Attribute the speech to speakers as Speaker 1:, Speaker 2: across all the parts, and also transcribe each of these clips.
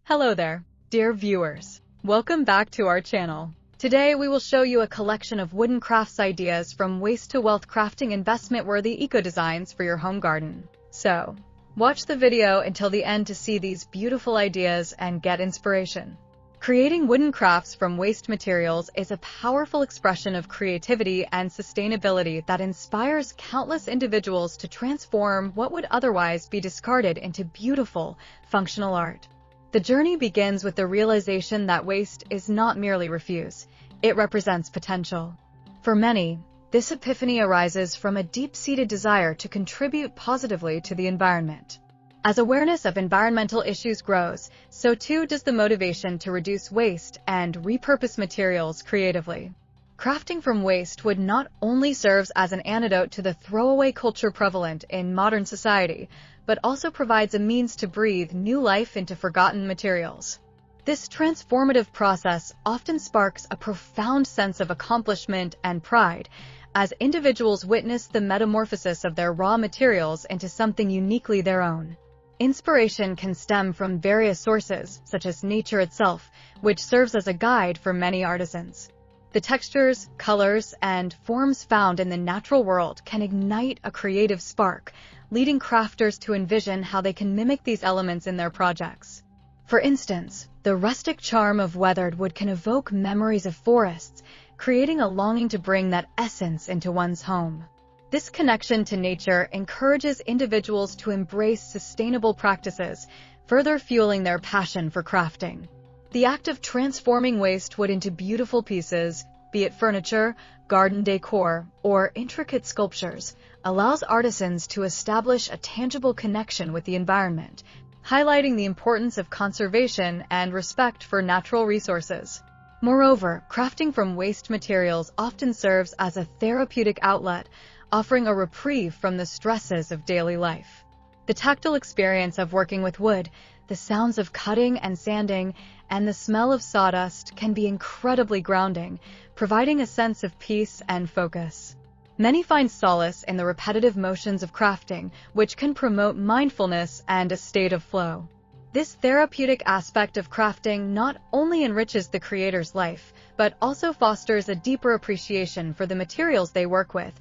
Speaker 1: Hello there, dear viewers. Welcome back to our channel. Today we will show you a collection of wooden crafts ideas from waste to wealth crafting investment-worthy eco-designs for your home garden. So, watch the video until the end to see these beautiful ideas and get inspiration. Creating wooden crafts from waste materials is a powerful expression of creativity and sustainability that inspires countless individuals to transform what would otherwise be discarded into beautiful, functional art. The journey begins with the realization that waste is not merely refuse, it represents potential. For many, this epiphany arises from a deep-seated desire to contribute positively to the environment. As awareness of environmental issues grows, so too does the motivation to reduce waste and repurpose materials creatively. Crafting from waste would not only serve as an antidote to the throwaway culture prevalent in modern society, but also provides a means to breathe new life into forgotten materials. This transformative process often sparks a profound sense of accomplishment and pride, as individuals witness the metamorphosis of their raw materials into something uniquely their own. Inspiration can stem from various sources, such as nature itself, which serves as a guide for many artisans. The textures, colors, and forms found in the natural world can ignite a creative spark, leading crafters to envision how they can mimic these elements in their projects. For instance, the rustic charm of weathered wood can evoke memories of forests, creating a longing to bring that essence into one's home. This connection to nature encourages individuals to embrace sustainable practices, further fueling their passion for crafting. The act of transforming waste wood into beautiful pieces, be it furniture, garden decor, or intricate sculptures, allows artisans to establish a tangible connection with the environment, highlighting the importance of conservation and respect for natural resources. Moreover, crafting from waste materials often serves as a therapeutic outlet, offering a reprieve from the stresses of daily life. The tactile experience of working with wood, the sounds of cutting and sanding, and the smell of sawdust can be incredibly grounding, providing a sense of peace and focus. Many find solace in the repetitive motions of crafting, which can promote mindfulness and a state of flow. This therapeutic aspect of crafting not only enriches the creator's life, but also fosters a deeper appreciation for the materials they work with,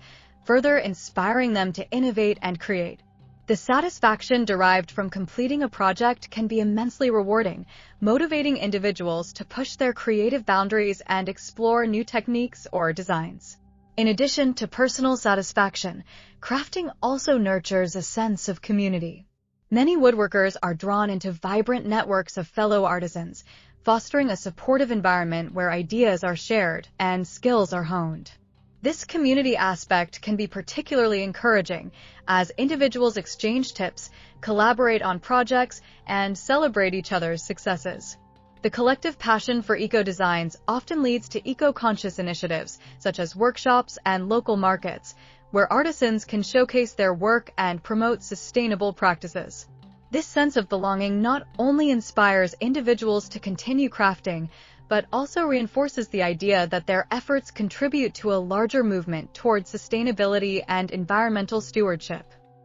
Speaker 1: further inspiring them to innovate and create. The satisfaction derived from completing a project can be immensely rewarding, motivating individuals to push their creative boundaries and explore new techniques or designs. In addition to personal satisfaction, crafting also nurtures a sense of community. Many woodworkers are drawn into vibrant networks of fellow artisans, fostering a supportive environment where ideas are shared and skills are honed. This community aspect can be particularly encouraging as individuals exchange tips, collaborate on projects, and celebrate each other's successes. The collective passion for eco-designs often leads to eco-conscious initiatives, such as workshops and local markets, where artisans can showcase their work and promote sustainable practices. This sense of belonging not only inspires individuals to continue crafting, but also reinforces the idea that their efforts contribute to a larger movement towards sustainability and environmental stewardship.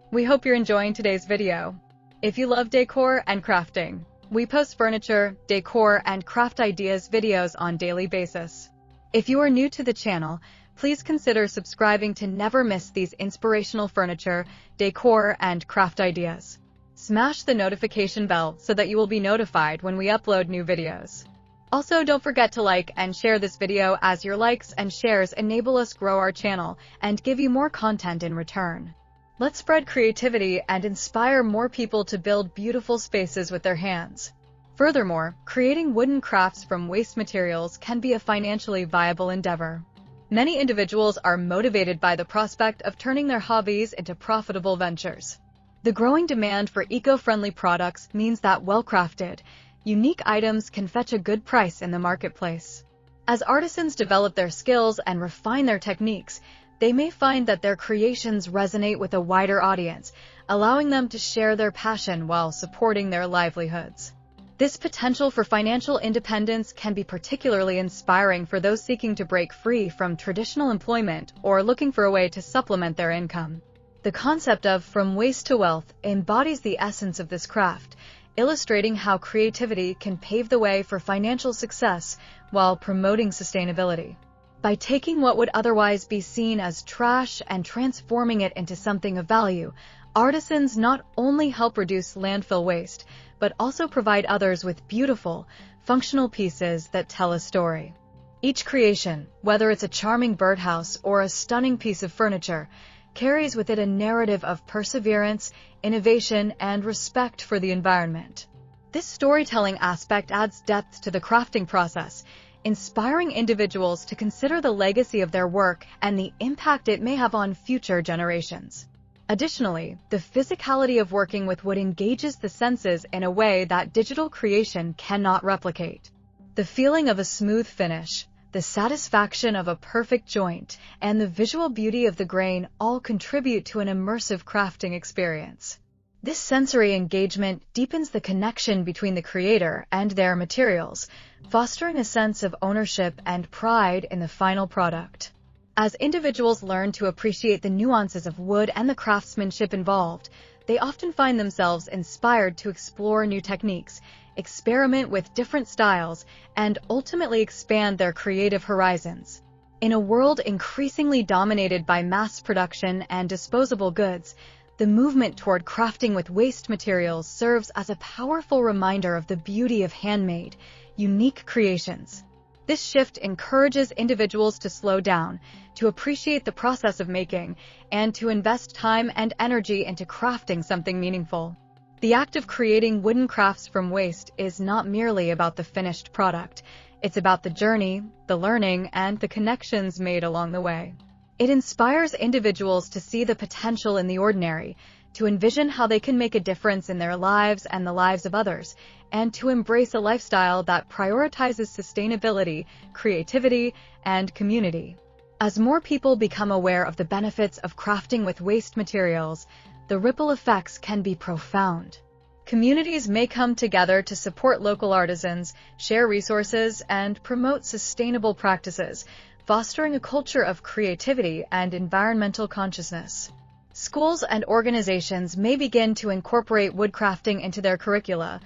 Speaker 1: We hope you're enjoying today's video. If you love decor and crafting, we post furniture, decor, and craft ideas videos on a daily basis. If you are new to the channel, please consider subscribing to never miss these inspirational furniture, decor, and craft ideas. Smash the notification bell so that you will be notified when we upload new videos. Also, don't forget to like and share this video, as your likes and shares enable us grow our channel and give you more content in return. Let's spread creativity and inspire more people to build beautiful spaces with their hands. Furthermore, creating wooden crafts from waste materials can be a financially viable endeavor. Many individuals are motivated by the prospect of turning their hobbies into profitable ventures. The growing demand for eco-friendly products means that well-crafted, unique items can fetch a good price in the marketplace. As artisans develop their skills and refine their techniques, they may find that their creations resonate with a wider audience, allowing them to share their passion while supporting their livelihoods. This potential for financial independence can be particularly inspiring for those seeking to break free from traditional employment or looking for a way to supplement their income. The concept of from waste to wealth embodies the essence of this craft, illustrating how creativity can pave the way for financial success while promoting sustainability. By taking what would otherwise be seen as trash and transforming it into something of value, artisans not only help reduce landfill waste, but also provide others with beautiful, functional pieces that tell a story. Each creation, whether it's a charming birdhouse or a stunning piece of furniture, carries with it a narrative of perseverance, innovation, and respect for the environment. This storytelling aspect adds depth to the crafting process, inspiring individuals to consider the legacy of their work and the impact it may have on future generations. Additionally, the physicality of working with wood engages the senses in a way that digital creation cannot replicate. The feeling of a smooth finish, the satisfaction of a perfect joint, and the visual beauty of the grain all contribute to an immersive crafting experience. This sensory engagement deepens the connection between the creator and their materials, fostering a sense of ownership and pride in the final product. As individuals learn to appreciate the nuances of wood and the craftsmanship involved, they often find themselves inspired to explore new techniques, experiment with different styles, and ultimately expand their creative horizons. In a world increasingly dominated by mass production and disposable goods, the movement toward crafting with waste materials serves as a powerful reminder of the beauty of handmade, unique creations. This shift encourages individuals to slow down, to appreciate the process of making, and to invest time and energy into crafting something meaningful. The act of creating wooden crafts from waste is not merely about the finished product. It's about the journey, the learning, and the connections made along the way. It inspires individuals to see the potential in the ordinary, to envision how they can make a difference in their lives and the lives of others, and to embrace a lifestyle that prioritizes sustainability, creativity, and community. As more people become aware of the benefits of crafting with waste materials, the ripple effects can be profound. Communities may come together to support local artisans, share resources, and promote sustainable practices, fostering a culture of creativity and environmental consciousness. Schools and organizations may begin to incorporate woodcrafting into their curricula,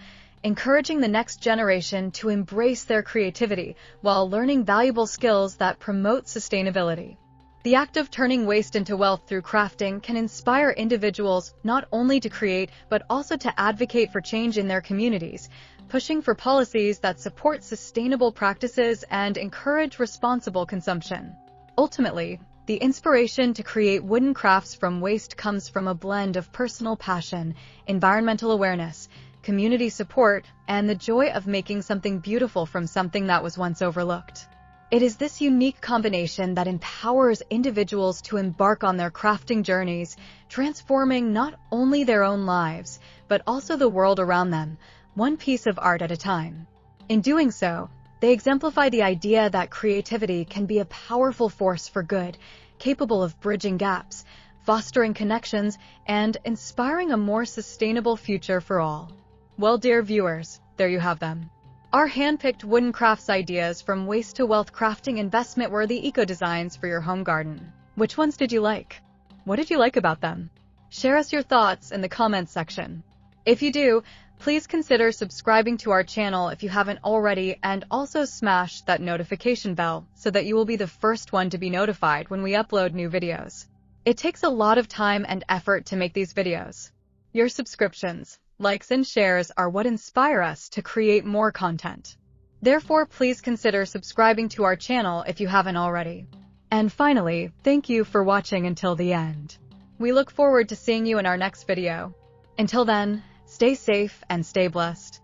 Speaker 1: encouraging the next generation to embrace their creativity while learning valuable skills that promote sustainability. The act of turning waste into wealth through crafting can inspire individuals not only to create but also to advocate for change in their communities, pushing for policies that support sustainable practices and encourage responsible consumption. Ultimately, the inspiration to create wooden crafts from waste comes from a blend of personal passion, environmental awareness, community support, and the joy of making something beautiful from something that was once overlooked. It is this unique combination that empowers individuals to embark on their crafting journeys, transforming not only their own lives, but also the world around them, one piece of art at a time. In doing so, they exemplify the idea that creativity can be a powerful force for good, capable of bridging gaps, fostering connections, and inspiring a more sustainable future for all. Well, dear viewers, there you have them. Our hand-picked wooden crafts ideas from waste to wealth crafting investment-worthy eco-designs for your home garden. Which ones did you like? What did you like about them? Share us your thoughts in the comments section. If you do, please consider subscribing to our channel if you haven't already, and also smash that notification bell so that you will be the first one to be notified when we upload new videos. It takes a lot of time and effort to make these videos. Your subscriptions, likes, and shares are what inspire us to create more content. Therefore, please consider subscribing to our channel if you haven't already. And finally, thank you for watching until the end. We look forward to seeing you in our next video. Until then, stay safe and stay blessed.